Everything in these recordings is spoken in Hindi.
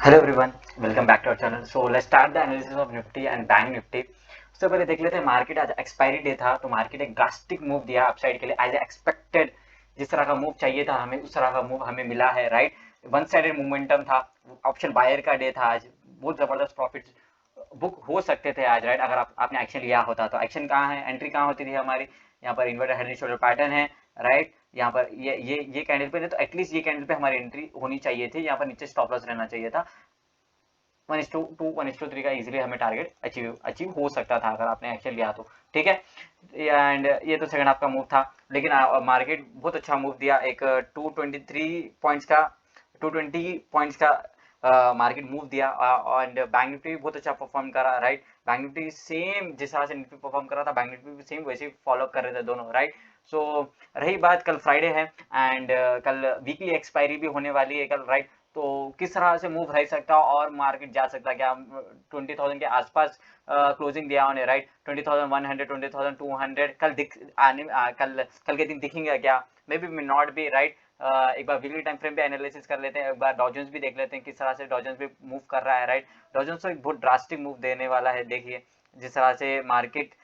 Hello everyone, welcome back to our channel. So let's start the analysis of Nifty and Bank Nifty. उससे पहले देख लेते हैं मार्केट। आज एक्सपायरी डे था तो मार्केट एक ड्रास्टिक मूव दिया अपसाइड के लिए एज एक्सपेक्टेड। जिस तरह का मूव चाहिए था हमें उस तरह का मूव हमें मिला है, राइट। वन साइडेड मोमेंटम था। ऑप्शन बायर का डे था आज। बहुत जबरदस्त प्रॉफिट बुक हो सकते थे आज, राइट। अगर आपने एक्शन लिया होता तो एक्शन कहाँ है, एंट्री कहाँ होती थी हमारी। यहाँ पर inverter head and shoulder pattern है, राइट। यहाँ पर ये कैंडल पे नहीं तो एटलीस्ट ये कैंडल पे हमारी एंट्री होनी चाहिए थी। यहाँ पर नीचे स्टॉप लॉस रहना चाहिए था। 1:2 1:3 का इजीली हमें टारगेट अचीव अचीव हो सकता था अगर आपने एक्शन लिया तो, ठीक है। एंड ये तो सेकंड हाफ का मूव था, लेकिन मार्केट बहुत अच्छा मूव दिया। एक 223 पॉइंट्स का 220 पॉइंट्स का मार्केट मूव दिया। एंड बैंक निफ्टी भी बहुत अच्छा परफॉर्म करा, राइट। बैंक निफ्टी सेम जिस तरह से निफ्टी परफॉर्म कर रहा था बैंक निफ्टी भी सेम वैसे ही फॉलो कर रहे थे दोनों, राइट। सो रही बात, कल फ्राइडे है एंड कल वीकली एक्सपायरी भी होने वाली है कल, राइट। तो किस तरह से मूव रह सकता और मार्केट जा सकता, क्या 20,000 के आसपास क्लोजिंग दिया उन्हें, राइट। 20,100 20,200 कल कल कल के दिन दिखेंगे क्या, may be may not be, right. एक बार वीकली टाइम फ्रेम पे एनालिसिस कर लेते हैं, एक बार डॉ जोन्स भी देख लेते हैं किस तरह से डॉ जोन्स भी मूव कर रहा है, राइट। डॉ जोन्स तो एक बहुत ड्रास्टिक मूव देने वाला है, देखिए जिस तरह से मार्केट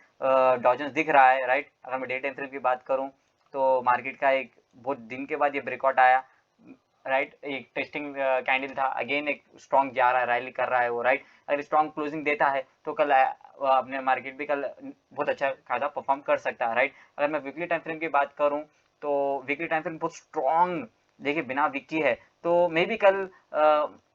डॉ जोन्स दिख रहा है, राइट। अगर मैं डे टाइम फ्रेम की बात करूं तो मार्केट का एक बहुत दिन के बाद ये ब्रेकआउट आया, राइट। एक टेस्टिंग कैंडल था, अगेन एक स्ट्रॉन्ग जा रहा है, रैली कर रहा है वो, राइट। अगर स्ट्रॉन्ग क्लोजिंग देता है तो कल अपने मार्केट भी कल बहुत अच्छा खासा परफॉर्म कर सकता है, राइट। अगर मैं वीकली टाइम फ्रेम की बात करूं तो वीकली टाइम फ्रेम बहुत स्ट्रॉन्ग, देखिए बिना विकी है तो मे बी कल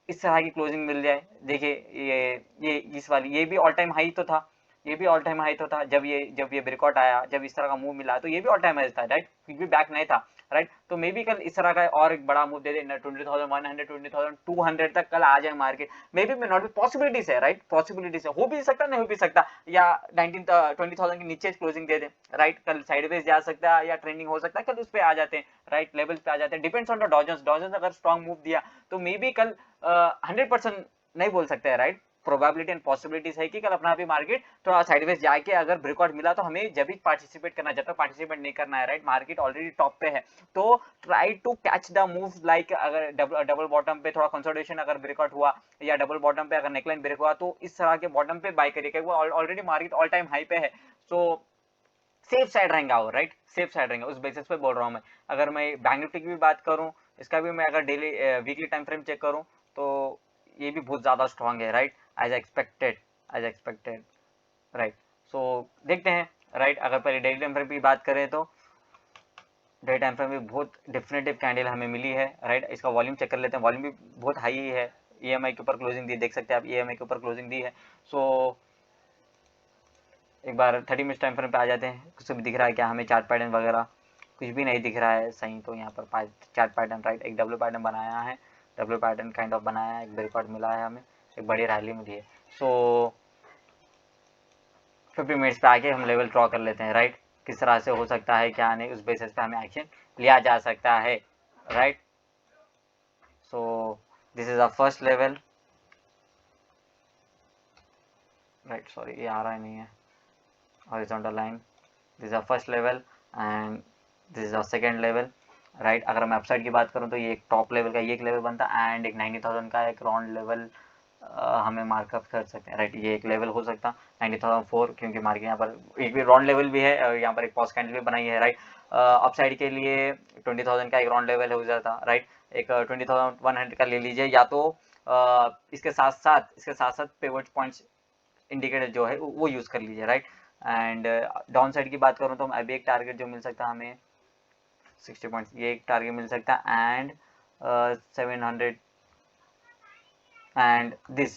इस तरह की क्लोजिंग मिल जाए। देखिए ये इस वाली ये भी ऑल टाइम हाई तो था, ये भी ऑल टाइम हाई तो था जब ये ब्रेकआउट आया, जब इस तरह का मूव मिला तो ये भी ऑल टाइम हाई था, राइट। क्विक भी बैक नहीं था, राइट। तो मे बी कल इस तरह का और एक बड़ा मूव दे दे, 20,100 20,200 तक कल आ जाए market. May be may not be, possibilities है, राइट। पॉसिबिलिटीज है, हो भी सकता नहीं हो भी सकता, या 20,000 के नीचे क्लोजिंग दे दे, राइट। कल साइडवेज जा सकता है या ट्रेंडिंग हो सकता है, कल उस पे आ जाते हैं, राइट। लेवल्स पे आ जाते हैं, depends on the Dodgers. Dodgers अगर स्ट्रॉन्ग मूव दिया तो मे बी कल 100% नहीं बोल सकते हैं, राइट। प्रोबेबिलिटी एंड पॉसिबिलिटीज है कि कल अपना भी मार्केट थोड़ा साइडवेज जाके अगर ब्रेकआउट मिला तो हमें जब भी पार्टिसिपेट करना है, जब तक पार्टिसिपेट नहीं करना है, राइट। मार्केट ऑलरेडी टॉप पे है तो try to catch the move, like अगर डबल बॉटम पे थोड़ा कंसोलिडेशन अगर ब्रेकआउट हुआ या डबल बॉटम पे अगर नेकलाइन ब्रेक हुआ तो इस तरह के बॉटम पे बाय करिए, क्योंकि already market all time high पे है। सो सेफ साइड रहेगा वो, राइट। सेफ साइड रहेगा, उस बेसिस पे बोल रहा हूँ मैं। अगर मैं बैंक निफ्टी की भी बात करूँ, इसका भी मैं अगर daily weekly time frame check करूँ तो ये भी बहुत ज्यादा स्ट्रांग है, right. As expected, right. So देखते हैं, राइट। अगर पहले डेली टाइम फ्रेम की बात करें तो डे टाइम फ्रेम में बहुत डिफिनेटिव कैंडल हमें मिली है, राइट। इसका वॉल्यूम चेक कर लेते हैं, वॉल्यूम भी बहुत हाई है। ईएमआई के ऊपर क्लोजिंग दी, देख सकते हैं आप, ईएमआई के ऊपर क्लोजिंग दी है। सो एक बार 30 मिनट टाइम फ्रेम पे आ जाते हैं, कुछ भी दिख रहा है क्या हमें, चार्ट पैटर्न वगैरह कुछ भी नहीं दिख रहा है सही। तो यहाँ पर चार्ट पैटर्न, राइट, एक डब्ल्यू पैटर्न बनाया है, डब्ल्यू पैटर्न काइंड ऑफ बनाया है, एक ब्रेकआउट मिला है हमें, एक बड़ी रैली मिली है। सो 50 मिनट्स पे आके हम लेवल ड्रॉ कर लेते हैं, राइट। किस तरह से हो सकता है क्या नहीं, उस बेसिस पे हमें एक्शन लिया जा सकता है, right. So this is a first level, right. Sorry ये आ रहा नहीं है, horizontal line. This is a first level and this is a second level, right. अगर मैं अपसाइड की बात करूँ तो ये एक टॉप लेवल का ये एक लेवल बनता है एंड एक 90,000 का एक राउंड लेवल हमें मार्कअप कर सकते हैं, राइट। ये एक लेवल हो सकता 90,004, क्योंकि मार्केट यहाँ पर एक भी राउंड लेवल भी है, यहाँ पर एक पॉज कैंडल भी बनाई है, राइट। अपसाइड के लिए 20,000 का एक राउंड लेवल हो जाता, राइट। एक 20,100 का ले लीजिए, या तो इसके साथ साथ पिवट पॉइंट्स इंडिकेटर जो है वो यूज कर लीजिए, राइट। एंड डाउन साइड की बात करूँ तो अभी एक टारगेट जो मिल सकता है हमें 60 पॉइंट्स, ये एक टारगेट मिल सकता है and 700 and this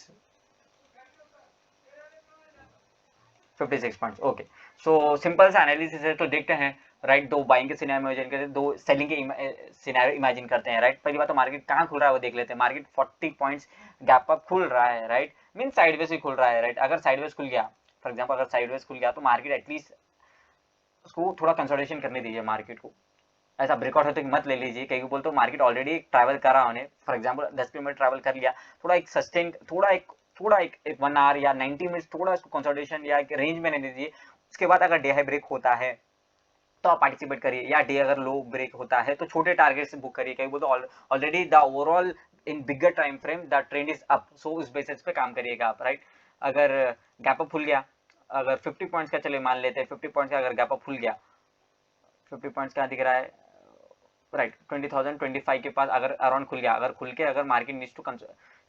56 points, okay. So simple सा एनालिसिस है, तो देखते हैं, राइट। दो बाइंग के सिनेरियो इमेजिन करते हैं, दो सेलिंग के सिनेरियो इमेजिन करते हैं, राइट। पहली बात तो मार्केट कहाँ खुल रहा है वो देख लेते हैं। मार्केट 40 पॉइंट्स गैप अप खुल रहा है, राइट। मीन साइडवेज ही खुल रहा है, राइट। अगर साइडवेज खुल गया, फॉर एग्जाम्पल अगर साइडवेज खुल गया तो मार्केट एटलीस्ट उसको थोड़ा कंसोलिडेशन करने दीजिए मार्केट को। ऐसा ब्रेकआउट होते मत ले लीजिए, कहीं बोलते हो मार्केट ऑलरेडी ट्रैवल कर रहा है, फॉर एग्जांपल 10 किलोमीटर ट्रैवल कर लिया, थोड़ा एक सस्टेन, थोड़ा एक 1 आवर या 90 मिनट थोड़ा इसको कंसोलिडेशन या एक रेंज में नहीं दीजिए। उसके बाद अगर डे हाई ब्रेक होता है तो आप पार्टिसिपेट करिए, या डे अगर लो ब्रेक होता है तो छोटे टारगेट से बुक करिए, कहीं बोलते already the overall in bigger time frame the trend is up, so उस बेसिस पे काम करिएगा आप, राइट। अगर गैप अप खुल गया, अगर 50 पॉइंट्स का चलिए मान लेते हैं, 50 पॉइंट्स का अगर गैप अप खुल गया, 50 पॉइंट्स का दिख रहा है, राइट, 20,025 के पास अगर अराउंड खुल गया, अगर खुल के अगर मार्केट नीड्स टू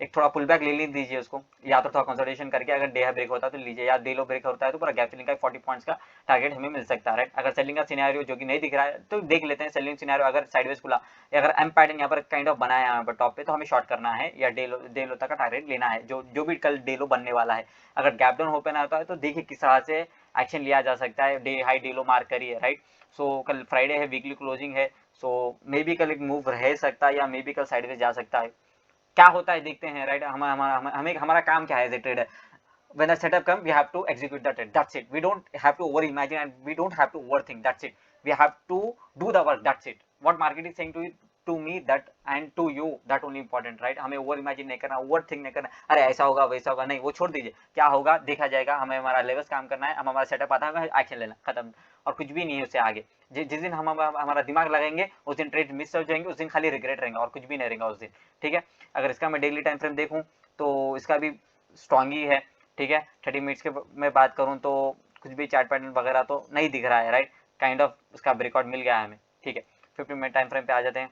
एक थोड़ा पुल बैक ले दीजिए उसको, या तो थोड़ा कंसोलिडेशन करके अगर डे ब्रेक होता है तो लीजिए, या डे लो ब्रेक होता है तो पूरा गैप फिलिंग का 40 पॉइंट्स का टारगेट हमें मिल सकता है, राइट। अगर सेलिंग का सिनेरियो जो कि नहीं दिख रहा है तो देख लेते हैं सेलिंग सिनेरियो, अगर साइडवेज खुला या अगर एम पैटर्न यहाँ पर काइंड ऑफ बनाया यहाँ पर टॉप पे, तो हमें शॉर्ट करना है या डे लो तक का टारगेट लेना है, जो भी कल डे लो बनने वाला है। अगर गैप डाउन ओपन आता है तो देखिए किस तरह से एक्शन लिया जा सकता है, डे हाई डे लो मार्क करिए, राइट। सो कल फ्राइडे है, वीकली क्लोजिंग है, सो मे बी कल एक मूव रह सकता है या मे बी कल साइडवेज जा सकता है, क्या होता है देखते हैं, राइट। हमारा काम क्या है as a trader, when the setup come we have to execute the trade, that's it, we don't have to over imagine and we don't have to overthink, that's it, we have to do the work, that's it, what market is saying to me that and to you that only important, right। हमें ओवर इमेजिन नहीं करना, ओवर थिंक नहीं करना, अरे ऐसा होगा वैसा होगा, नहीं, वो छोड़ दीजिए, क्या होगा देखा जाएगा, हमें हमारा लेवल्स काम करना है, हम हमारा सेटअप आता है, एक्शन लेना, खत्म, और कुछ भी नहीं है उससे आगे। जिस दिन हम हमारा दिमाग लगाएंगे उस दिन ट्रेड मिस हो जाएंगे, उस दिन खाली रिग्रेट रहेंगे और कुछ भी नहीं रहेगा उस दिन, ठीक है। अगर इसका मैं डेली टाइम फ्रेम देखूं तो इसका भी स्ट्रॉन्ग ही है, ठीक है। 30 मिनट्स के मैं बात करूं तो कुछ भी चार्ट पैटर्न वगैरह तो नहीं दिख रहा है, राइट, काइंड ऑफ उसका ब्रेकआउट मिल गया है हमें, ठीक है। 50 मिनट टाइम फ्रेम पे आ जाते हैं।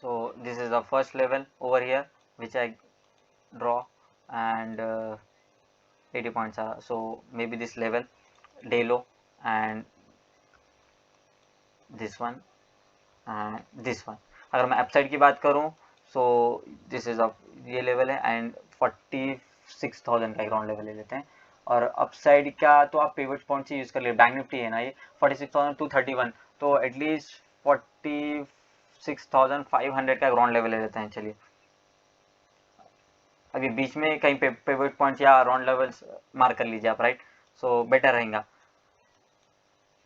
So this is the first level over here which I draw and 80 points are, so maybe this level day low and this one and this one। अगर मैं अपसाइड की बात करूं सो दिस इज ये लेवल है एंड 46,000 का ग्राउंड लेवल ले लेते हैं, और अपसाइड का तो आप पिवट पॉइंट से यूज कर लिए, बैंक निफ्टी है ना ये 46,231, तो एटलीस्ट 46,500 का ग्राउंड लेवल ले लेते हैं, चलिए। अभी बीच में कहीं पिवट पॉइंट या राउंड लेवल्स मार्क कर लीजिए आप, राइट, सो बेटर रहेगा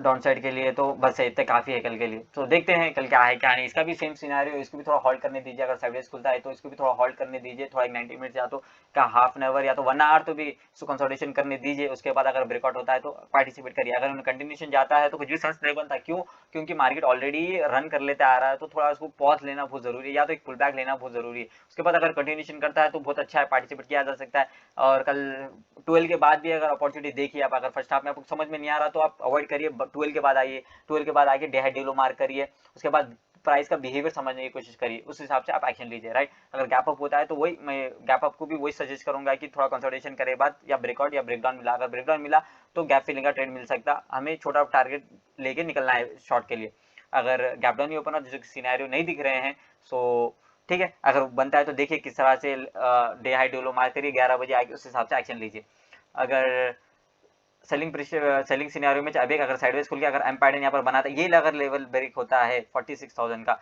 डाउन साइड के लिए, तो बस इतने काफी है कल के लिए। तो देखते हैं कल क्या है क्या नहीं, इसका भी सेम सिनेरियो, इसको भी थोड़ा होल्ड करने दीजिए, अगर साइडवेज खुलता है तो इसको भी थोड़ा होल्ड करने दीजिए, थोड़ा 90 मिनट या तो का हाफ एन आवर या तो 1 आवर तो भी इसको कंसोलिडेशन करने दीजिए, उसके बाद अगर ब्रेकआउट होता है तो पार्टिसिपेट करिए, अगर उन्हें कंटिन्यूशन जाता है तो कुछ भी सेंस नहीं बनता, क्यों, क्योंकि मार्केट ऑलरेडी रन कर लेता आ रहा है, तो थोड़ा उसको पॉज लेना बहुत जरूरी है, या तो एक पुल बैक लेना बहुत जरूरी है, उसके बाद अगर कंटिन्यूशन करता है तो बहुत अच्छा है, पार्टिसिपेट किया जा सकता है। और कल 12 के बाद भी अगर अपॉर्चुनिटी देखिए आप, अगर फर्स्ट हाफ में आपको समझ में नहीं आ रहा तो आप अवॉइड करिए, 12 के बाद आइए, 12 के बाद आके डे लो मार्क करिए, उसके बाद प्राइस का बिहेवियर समझने की कोशिश करिए, उस हिसाब से आप एक्शन लीजिए, राइट। अगर गैप अप होता है तो वही मैं गैप अप को भी वही सजेस्ट करूंगा कि थोड़ा कंसोलिडेशन करे बाद या ब्रेकआउट या ब्रेकडाउन मिला, अगर ब्रेकडाउन मिला तो गैप फिलिंग का ट्रेड मिल सकता, हमें छोटा टारगेट लेके निकलना है शॉर्ट के लिए। अगर गैप डाउन नहीं ओपन हो, जो सिनेरियो नहीं दिख रहे हैं, सो ठीक है, अगर बनता है तो देखिए किस तरह से डे हाई डे लो मार्क करिए, 11 बजे आएगी, उस हिसाब से एक्शन लीजिए। अगर सेलिंग प्रेशर सेलिंग सिनेरियो में अभी अगर साइडवेज खुल के अगर एम पैटर्न यहाँ पर बनाता है, ये अगर लेवल ब्रेक होता है 46,000 का,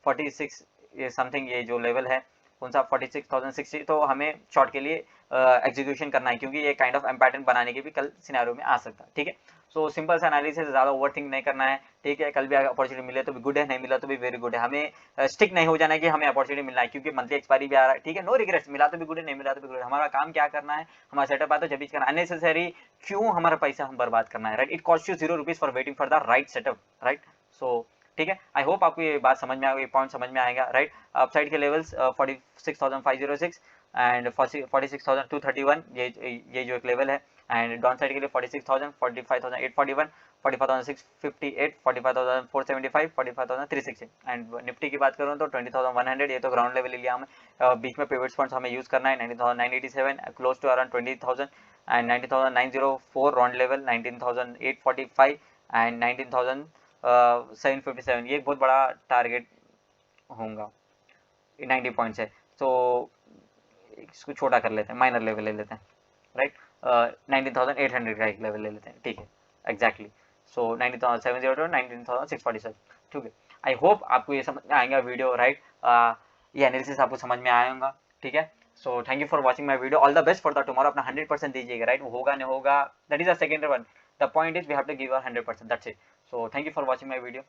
46 ये समथिंग, ये जो लेवल है कौन सा 46,060, तो हमें शॉर्ट के लिए एग्जीक्यूशन करना है, क्योंकि ये काइंड ऑफ एम पैटर्न बनाने के भी कल सिनेरियो में आ सकता है, ठीक है। सो सिंपल सा एनालिसिस, ज्यादा ओवरथिंक नहीं करना है, ठीक है। कल भी अपॉर्चुनिटी मिले तो भी गुड है, नहीं मिला तो भी वेरी गुड है, हमें स्टिक नहीं हो जाना है कि हमें अपॉर्चुनिटी मिलना है, क्योंकि मंथली एक्सपायरी भी आ रहा है, ठीक है। नो रिग्रेट्स, मिला तो भी गुड है, नहीं मिला तो भी गुड है, हमारा काम क्या करना है, हमारा सेटअप आता है जब करना, अननेसेसरी क्यों हमारा पैसा हम बर्बाद करना है, right. It cost you 0 rupees for waiting for the right setup, right. So ठीक है, आई होप आपको ये बात समझ में आएगी, पॉइंट समझ में आएगा, राइट। अपसाइड के लेवल्स 46,506 एंड 46,231, ये जो एक लेवल है, एंड डाउन साइड के लिए 46,000, 45,841, 45,658, 45,475, 45,360, एंड निफ्टी की बात करूँ तो 20,100, ये तो ग्राउंड लेवल लिया हमें, बीच में पिवट पॉइंट्स हमें यूज करना है, 19,987, close to around 20,000 and 19,904 round level, 19,845 and 19,757, ये एक बहुत बड़ा टारगेट होगा, 90 पॉइंट्स है, तो इसको छोटा कर लेते हैं, माइनर लेवल ले लेते हैं, राइट। 19,800 का एक लेवल ले लेते हैं, ठीक है, एग्जैक्टली। सो 19,702, 19,647, ठीक है। आई होप आपको ये समझ में आएगा वीडियो, राइट, ये एनालिसिस आपको समझ में आएगा, ठीक है। So thank you for watching my video, all the best for the tomorrow, अपना 100% दीजिएगा, राइट, वो होगा नहीं होगा that is the secondary one, the point is we have to give our 100%, that's it. So thank you for watching my video.